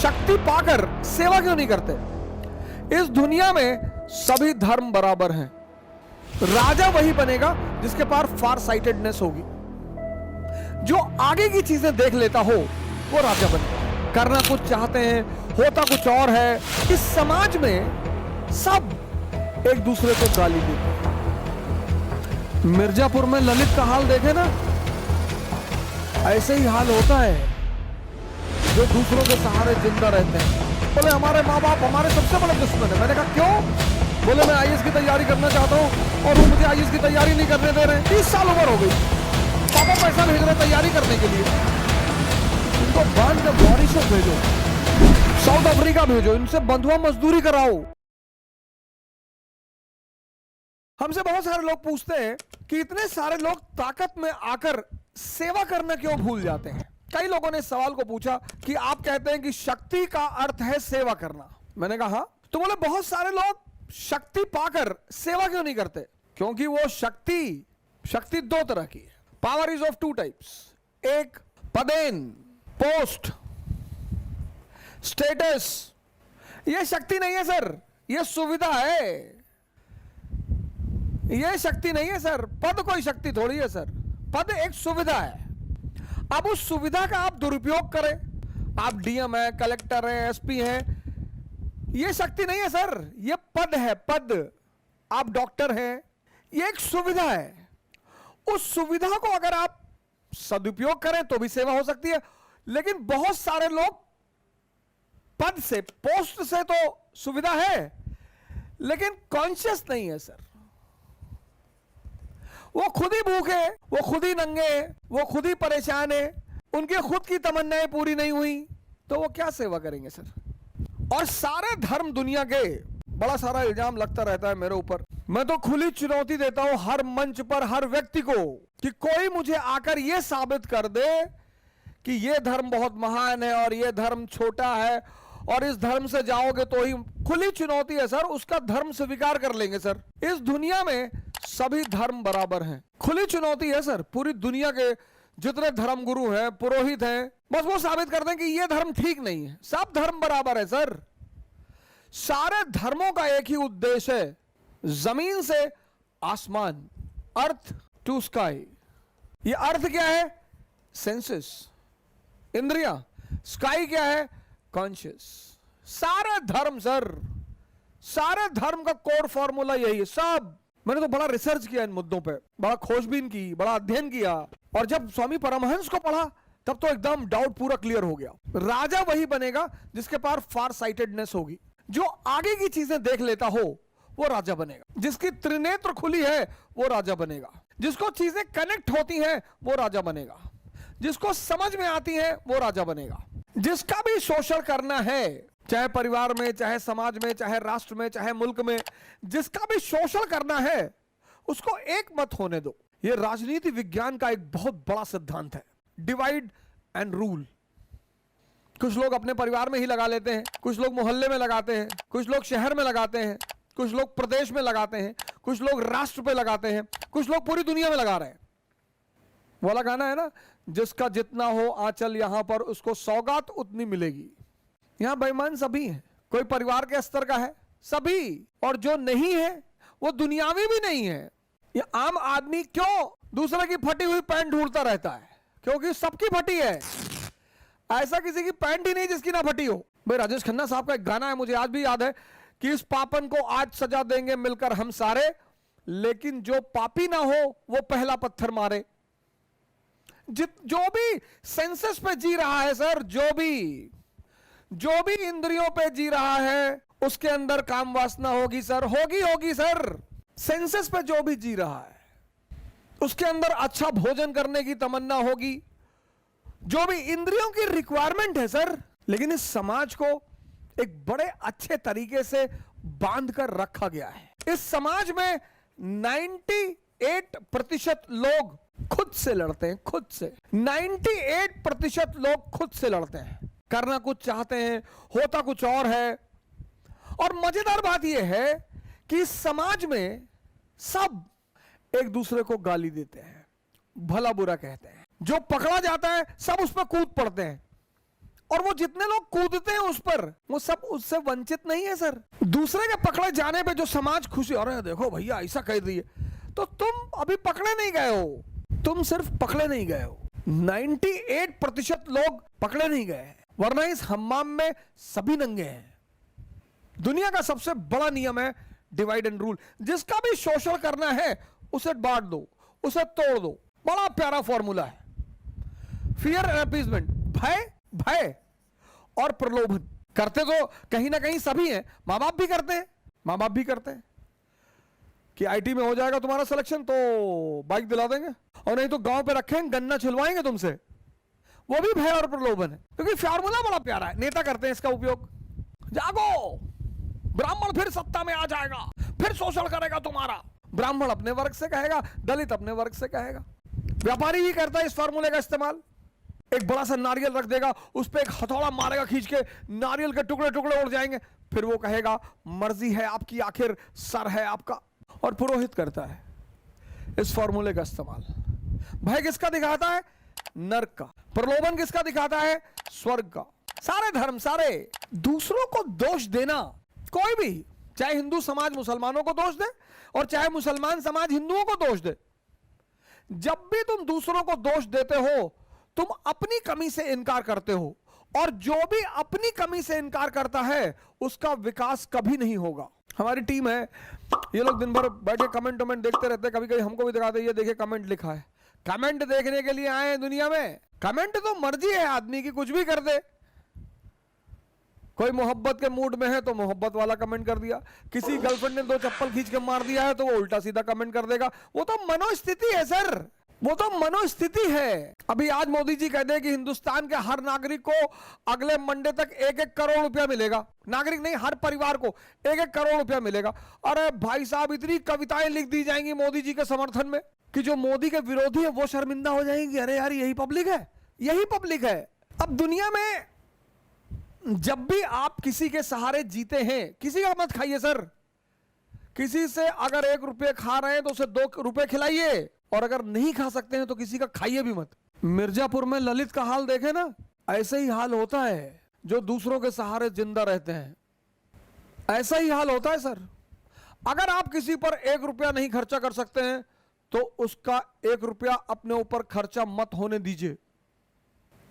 शक्ति पाकर सेवा क्यों नहीं करते? इस दुनिया में सभी धर्म बराबर हैं। राजा वही बनेगा जिसके पास फार साइटेडनेस होगी, जो आगे की चीजें देख लेता हो वो राजा बनेगा। करना कुछ चाहते हैं, होता कुछ और है। इस समाज में सब एक दूसरे को गाली देते हैं। मिर्जापुर में ललित का हाल देखे ना, ऐसे ही हाल होता है। जो दूसरों के सहारे जिंदा रहते हैं, बोले हमारे माँ बाप हमारे सबसे बड़े दुश्मन है। मैंने कहा क्यों? बोले मैं आईएएस की तैयारी करना चाहता हूँ और वो मुझे आईएएस की तैयारी नहीं करने दे रहे। 30 साल उम्र हो गई, पापा पैसा भेज रहे तैयारी करने के लिए। इनको बांध के मॉरिशस भेजो, साउथ अफ्रीका भेजो, इनसे बंधुआ मजदूरी कराओ। हमसे बहुत सारे लोग पूछते हैं कि इतने सारे लोग ताकत में आकर सेवा करना क्यों भूल जाते हैं। कई लोगों ने इस सवाल को पूछा कि आप कहते हैं कि शक्ति का अर्थ है सेवा करना। मैंने कहा हाँ। तो बोले बहुत सारे लोग शक्ति पाकर सेवा क्यों नहीं करते? क्योंकि वो शक्ति दो तरह की है। Power is of two types. एक पदेन, पोस्ट, स्टेटस। ये शक्ति नहीं है सर, ये सुविधा है। ये शक्ति नहीं है सर, पद कोई शक्ति थोड़ी है सर, पद एक सुविधा है। अब उस सुविधा का आप दुरुपयोग करें। आप डीएम है, कलेक्टर है, एसपी हैं, ये शक्ति नहीं है सर, ये पद है, पद। आप डॉक्टर हैं, ये एक सुविधा है। उस सुविधा को अगर आप सदुपयोग करें तो भी सेवा हो सकती है। लेकिन बहुत सारे लोग पद से, पोस्ट से तो सुविधा है, लेकिन कॉन्शियस नहीं है सर। वो खुद ही भूखे, वो खुद ही नंगे, वो खुद ही परेशान है, उनके खुद की तमन्नाएं पूरी नहीं हुई, तो वो क्या सेवा करेंगे सर? और सारे धर्म दुनिया के, बड़ा सारा इल्जाम लगता रहता है मेरे ऊपर। मैं तो खुली चुनौती देता हूं हर मंच पर हर व्यक्ति को कि कोई मुझे आकर यह साबित कर दे कि यह धर्म बहुत महान है और यह धर्म छोटा है और इस धर्म से जाओगे तो ही। खुली चुनौती है सर, उसका धर्म स्वीकार कर लेंगे सर। इस दुनिया में सभी धर्म बराबर हैं। खुली चुनौती है सर, पूरी दुनिया के जितने धर्म गुरु हैं, पुरोहित हैं, बस वो साबित कर दें कि ये धर्म ठीक नहीं है। सब धर्म बराबर है सर। सारे धर्मों का एक ही उद्देश्य है, जमीन से आसमान, अर्थ टू स्काई। ये अर्थ क्या है? सेंसेस, इंद्रियां। स्काई क्या है? कॉन्शियस। सारे धर्म सर, सारे धर्म का कोर फॉर्मूला यही है। सब मैंने तो बड़ा रिसर्च किया इन मुद्दों पे, बड़ा खोजबीन की, बड़ा अध्ययन किया, और जब स्वामी परमहंस को पढ़ा तब तो एकदम डाउट पूरा क्लियर हो गया। राजा वही बनेगा जिसके पास फार साइटेडनेस होगी, जो आगे की चीजें देख लेता हो वो राजा बनेगा। जिसकी त्रिनेत्र खुली है वो राजा बनेगा। जिसको चीजें कनेक्ट होती हैं वो राजा बनेगा। जिसको समझ में आती है वो राजा बनेगा। जिसका भी शोषण करना है, चाहे परिवार में, चाहे समाज में, चाहे राष्ट्र में, चाहे मुल्क में, जिसका भी शोषण करना है उसको एक मत होने दो। यह राजनीति विज्ञान का एक बहुत बड़ा सिद्धांत है, डिवाइड एंड रूल। कुछ लोग अपने परिवार में ही लगा लेते हैं, कुछ लोग मोहल्ले में लगाते हैं, कुछ लोग शहर में लगाते हैं, कुछ लोग प्रदेश में लगाते हैं, कुछ लोग राष्ट्र पे लगाते हैं, कुछ लोग पूरी दुनिया में लगा रहे हैं। वो वाला गाना है ना, जिसका जितना हो आंचल यहां पर उसको सौगात उतनी मिलेगी। यहां बेईमान सभी हैं, कोई परिवार के स्तर का है सभी, और जो नहीं है वो दुनियावी भी नहीं है। ये आम आदमी क्यों दूसरे की फटी हुई पैंट ढूंढता रहता है? क्योंकि सबकी फटी है। ऐसा किसी की पैंट ही नहीं जिसकी ना फटी हो। भाई राजेश खन्ना साहब का एक गाना है, मुझे आज भी याद है, कि इस पापन को आज सजा देंगे मिलकर हम सारे, लेकिन जो पापी ना हो वो पहला पत्थर मारे। जो भी सेंसस पे जी रहा है सर, जो भी इंद्रियों पे जी रहा है उसके अंदर काम वासना होगी सर, होगी सर। सेंसस पे जो भी जी रहा है उसके अंदर अच्छा भोजन करने की तमन्ना होगी, जो भी इंद्रियों की रिक्वायरमेंट है सर। लेकिन इस समाज को एक बड़े अच्छे तरीके से बांध कर रखा गया है। इस समाज में 98% लोग खुद से लड़ते हैं, खुद से। 98% लोग खुद से लड़ते हैं। करना कुछ चाहते हैं, होता कुछ और है। और मजेदार बात यह है कि इस समाज में सब एक दूसरे को गाली देते हैं, भला बुरा कहते हैं। जो पकड़ा जाता है सब उस पर कूद पड़ते हैं। और वो जितने लोग कूदते हैं उस पर, वो सब उससे वंचित नहीं है सर। दूसरे के पकड़े जाने पे जो समाज खुशी, अरे देखो भैया ऐसा कह दिए, तो तुम अभी पकड़े नहीं गए हो, तुम सिर्फ पकड़े नहीं गए हो, 98% लोग पकड़े नहीं गए, वरना इस हम्माम में सभी नंगे हैं। दुनिया का सबसे बड़ा नियम है डिवाइड एंड रूल। जिसका भी शोषण करना है उसे बांट दो, उसे तोड़ दो। बड़ा प्यारा फॉर्मूला है। फियर एंड अपीजमेंट, भय और प्रलोभन करते तो कहीं ना कहीं सभी हैं। मां बाप भी करते हैं, मां बाप भी करते हैं कि आईटी में हो जाएगा तुम्हारा सिलेक्शन तो बाइक दिला देंगे, और नहीं तो गांव पे रखेंगे गन्ना छिलवाएंगे तुमसे। वो भी भय और प्रलोभन है, क्योंकि फॉर्मूला बड़ा प्यारा है। नेता करते हैं इसका उपयोग। जागो, ब्राह्मण फिर सत्ता में आ जाएगा, फिर शोषण करेगा तुम्हारा। ब्राह्मण अपने वर्ग से कहेगा, दलित अपने वर्ग से कहेगा। व्यापारी भी करता है इस फॉर्मूले का इस्तेमाल। एक बड़ा सा नारियल रख देगा, उस पर एक हथौड़ा मारेगा खींच के, नारियल के टुकड़े टुकड़े उड़ जाएंगे। फिर वो कहेगा मर्जी है आपकी, आखिर सर है आपका। और पुरोहित करता है इस फॉर्मूले का इस्तेमाल। भय किसका दिखाता है? नरक का। प्रलोभन किसका दिखाता है? स्वर्ग का। सारे धर्म, सारे दूसरों को दोष देना, कोई भी, चाहे हिंदू समाज मुसलमानों को दोष दे और चाहे मुसलमान समाज हिंदुओं को दोष दे, जब भी तुम दूसरों को दोष देते हो तुम अपनी कमी से इनकार करते हो, और जो भी अपनी कमी से इनकार करता है उसका विकास कभी नहीं होगा। हमारी टीम है, ये लोग दिन भर बैठे कमेंट देखते रहते हैं। कभी कभी हमको भी दिखाते, ये देखिए कमेंट लिखा है। कमेंट देखने के लिए आए हैं दुनिया में। कमेंट तो मर्जी है आदमी की, कुछ भी कर दे। कोई मोहब्बत के मूड में है तो मोहब्बत वाला कमेंट कर दिया, किसी गर्लफ्रेंड ने 2 चप्पल खींच के मार दिया है तो वो उल्टा सीधा कमेंट कर देगा। वो तो मनोस्थिति है सर, वो तो मनोस्थिति है। अभी आज मोदी जी कहते हैं कि हिंदुस्तान के हर नागरिक को अगले मंडे तक 1-1 करोड़ रुपया मिलेगा। नागरिक नहीं, हर परिवार को 1-1 करोड़ रुपया मिलेगा। अरे भाई साहब, इतनी कविताएं लिख दी जाएंगी मोदी जी के समर्थन में कि जो मोदी के विरोधी है वो शर्मिंदा हो जाएंगे। अरे यार, यही पब्लिक है, यही पब्लिक है। अब दुनिया में जब भी आप किसी के सहारे जीते हैं, किसी का मत खाइए सर। किसी से अगर 1 रुपये खा रहे हैं तो उसे 2 रुपये खिलाइए, और अगर नहीं खा सकते हैं तो किसी का खाइए भी मत। मिर्जापुर में ललित का हाल देखे ना, ऐसे ही हाल होता है। जो दूसरों के सहारे जिंदा रहते हैं, ऐसा ही हाल होता है सर। अगर आप किसी पर 1 रुपया नहीं खर्चा कर सकते हैं तो उसका 1 रुपया अपने ऊपर खर्चा मत होने दीजिए।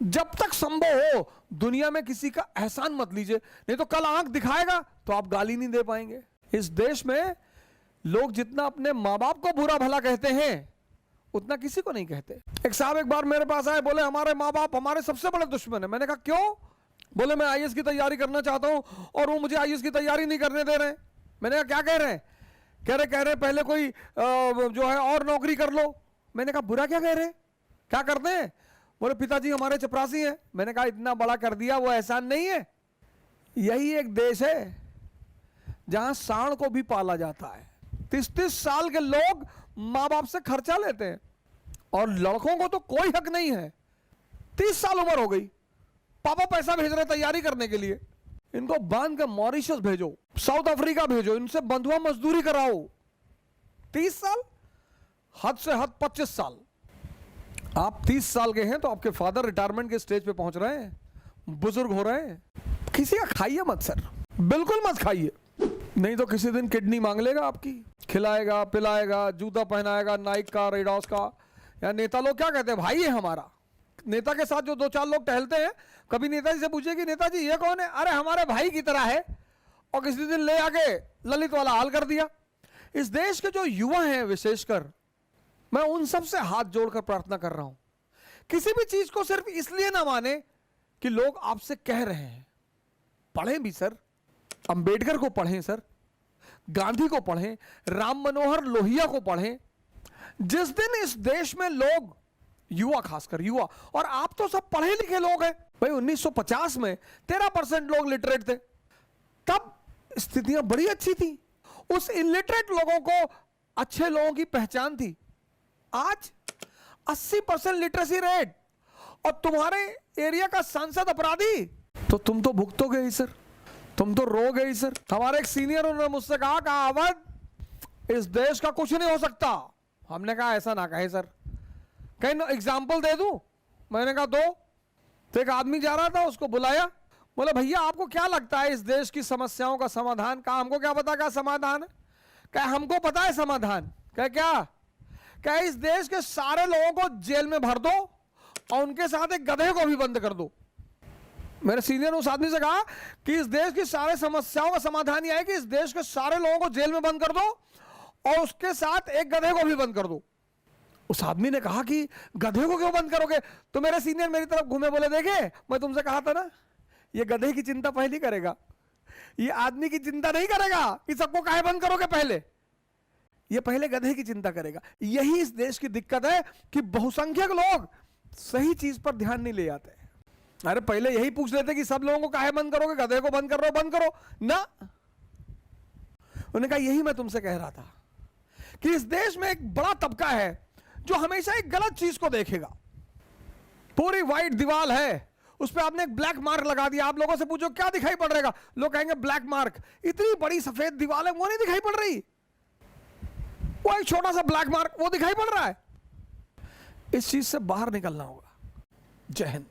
जब तक संभव हो दुनिया में किसी का एहसान मत लीजिए, नहीं तो कल आंख दिखाएगा तो आप गाली नहीं दे पाएंगे। इस देश में लोग जितना अपने माँ बाप को बुरा भला कहते हैं उतना किसी को नहीं कहते। एक साहब एक बार मेरे पास आए, बोले हमारे माँ बाप हमारे सबसे बड़े दुश्मन है। मैंने कहा क्यों? बोले मैं आईएएस की तैयारी करना चाहता हूं और वो मुझे आईएएस की तैयारी नहीं करने दे रहे। मैंने कहा क्या कह रहे हैं? कह रहे पहले कोई जो है और नौकरी कर लो। मैंने कहा बुरा क्या कह रहे, क्या करते हैं? बोले पिताजी हमारे चपरासी हैं। मैंने कहा इतना बड़ा कर दिया, वो एहसान नहीं है। यही एक देश है जहां सांड को भी पाला जाता है। 30-30 साल के लोग माँ बाप से खर्चा लेते हैं, और लड़कों को तो कोई हक नहीं है। 30 साल उम्र हो गई, पापा पैसा भेज रहे तैयारी करने के लिए। इनको बांध के मॉरिशस भेजो, साउथ अफ्रीका भेजो, इनसे बंधुआ मजदूरी कराओ। 30 साल, हद से हद 25 साल। आप 30 साल के हैं तो आपके फादर रिटायरमेंट के स्टेज पे पहुंच रहे हैं, बुजुर्ग हो रहे हैं। किसी का खाइए मत सर, बिल्कुल मत खाइए, नहीं तो किसी दिन किडनी मांग लेगा आपकी। खिलाएगा, पिलाएगा, जूता पहनाएगा नाइक का, रेडॉस का। या नेता लोग क्या कहते हैं, भाई है हमारा। नेता के साथ जो 2-4 लोग टहलते हैं, कभी नेताजी से पूछे कि नेताजी ये कौन है? अरे हमारे भाई की तरह है। और किसी दिन ले आके ललित वाला हाल कर दिया। इस देश के जो युवा हैं विशेषकर, मैं उन सब से हाथ जोड़कर प्रार्थना कर रहा हूं, किसी भी चीज को सिर्फ इसलिए ना माने कि लोग आपसे कह रहे हैं। पढ़ें भी सर, अंबेडकर को पढ़ें सर, गांधी को पढ़ें, राम मनोहर लोहिया को पढ़ें। जिस दिन इस देश में लोग, युवा खासकर युवा, और आप तो सब पढ़े लिखे लोग हैं भाई, 1950 में 13% लोग लिटरेट थे, तब स्थितियां बड़ी अच्छी थी। उस इलिटरेट लोगों को अच्छे लोगों की पहचान थी। आज 80% लिटरेसी रेट, और तुम्हारे एरिया का सांसद अपराधी, तो तुम तो भुगतोगे ही सर, तुम तो रोगे ही सर। हमारे एक सीनियर, उन्होंने मुझसे कहा अवध इस देश का कुछ नहीं हो सकता। हमने कहा ऐसा ना कहे सर, कहीं एग्जाम्पल दे दूं? मैंने कहा दो। तो एक आदमी जा रहा था, उसको बुलाया, बोले भैया आपको क्या लगता है इस देश की समस्याओं का समाधान? कहा हमको क्या पता क्या समाधान है? क्या हमको पता है समाधान? क्या इस देश के सारे लोगों को जेल में भर दो और उनके साथ एक गधे को भी बंद कर दो। मेरे सीनियर उस आदमी से कहा कि इस देश की सारे समस्याओं का समाधान यह है कि इस देश के सारे लोगों को जेल में बंद कर दो और उसके साथ एक गधे को भी बंद कर दो। उस आदमी ने कहा कि गधे को क्यों बंद करोगे? तो मेरे सीनियर मेरी तरफ घूमे, बोले देखे मैं तुमसे कहा था ना, ये गधे की चिंता पहले करेगा, ये आदमी की चिंता नहीं करेगा कि सबको काहे बंद करोगे, पहले ये पहले गधे की चिंता करेगा। यही इस देश की दिक्कत है कि बहुसंख्यक लोग सही चीज पर ध्यान नहीं ले जाते। अरे पहले यही पूछ लेते कि सब लोगों को काहे बंद करोगे, गधे को बंद कर रहे हो, बंद करो ना। उन्होंने कहा यही मैं तुमसे कह रहा था कि इस देश में एक बड़ा तबका है जो हमेशा एक गलत चीज को देखेगा। पूरी व्हाइट दीवार है, उस पर आपने एक ब्लैक मार्क लगा दिया, आप लोगों से पूछो क्या दिखाई पड़ रहेगा, लोग कहेंगे ब्लैक मार्क। इतनी बड़ी सफेद दीवार है वो नहीं दिखाई पड़ रही, वो एक छोटा सा ब्लैक मार्क वो दिखाई पड़ रहा है। इस चीज से बाहर निकलना होगा। जय हिंद।